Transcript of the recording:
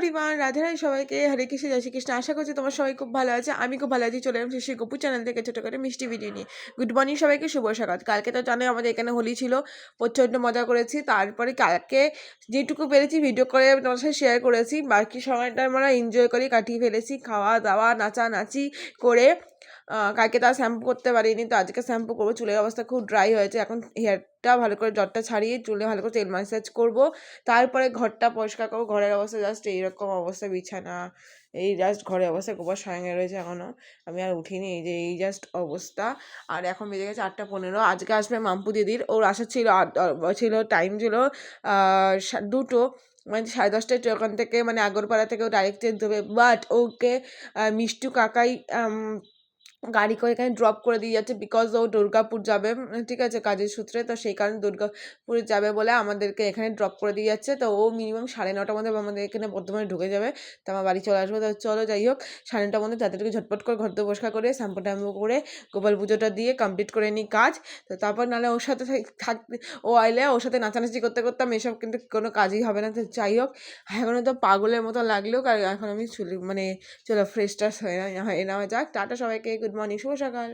Everyone, Radhe Radhe সবাইকে, হরে কৃষ্ণ, জয় শ্রীকৃষ্ণ। আশা করছি তোমার সবাই খুব ভালো আছে। আমি খুব ভালো আছি। চলে এলাম সেই গপু চ্যানেল থেকে ছোটো করে মিষ্টি ভিডিও নিয়ে। গুড মর্নিং সবাইকে, শুভ সকাল। কালকে তো জানোই আমাদের এখানে হোলি ছিল, প্রচণ্ড মজা করেছি। তারপরে কালকে যেটুকু পেরেছি ভিডিও করে তোমার সাথে শেয়ার করেছি, বাকি সময়টা আমরা এনজয় করে কাটিয়ে ফেলেছি, খাওয়া দাওয়া নাচানাচি করে। কালকে তার শ্যাম্পু করতে পারিনি, তো আজকে শ্যাম্পু করবো। চুলের অবস্থা খুব ড্রাই হয়েছে, এখন হেয়ারটা ভালো করে জটটা ছাড়িয়ে চুলে ভালো করে তেল ম্যাসাজ করবো। তারপরে ঘরটা পরিষ্কার করবো। ঘরের অবস্থা জাস্ট এইরকম অবস্থা, বিছানা এই জাস্ট ঘরের অবস্থা গোবর সঙ্গে রয়েছে এখনও, আমি আর উঠিনি। এই যে এই জাস্ট অবস্থা। আর এখন বেজে গেছে 8টা 15। আজকে আসবে মাম্পু দিদির, ওর আসা ছিল ছিল টাইম ছিল 2টো, মানে 10:30টায় ওখান থেকে, মানে আগরপাড়া থেকে ও ডাইরেক্ট ট্রেন ধরবে। বাট ওকে মিষ্টু কাকাই গাড়ি করে এখানে ড্রপ করে দিয়ে যাচ্ছে, বিকজ ও দুর্গাপুর যাবে, ঠিক আছে, কাজের সূত্রে। তো সেই কারণে দুর্গাপুরে যাবে বলে আমাদেরকে এখানে ড্রপ করে দিয়ে যাচ্ছে। তো ও মিনিমাম 9:30টার মধ্যে আমাদের এখানে বর্ধমানে ঢুকে যাবে, তো আমার বাড়ি চলে আসবে। তো চলো যাই হোক, 9:30টার মধ্যে তাদেরকে ঝটপট করে ঘর দিয়ে পরিষ্কার করে শ্যাম্পু ট্যাম্পু করে গোপাল পুজোটা দিয়ে কমপ্লিট করে নিই কাজ। তো তারপর নাহলে ওর সাথে থাকতে, ও আইলে ওর সাথে নাচানাচি করতে করতাম, এসব কিন্তু কোনো কাজই হবে না। তো যাই হোক, এখনও তো পাগলের মতো লাগলেও, এখন আমি মানে চলো ফ্রেশ ট্রেশ হয়ে নেওয়া যাক। টাটা সবাইকে, গুড মর্নিং, শুভ সকাল।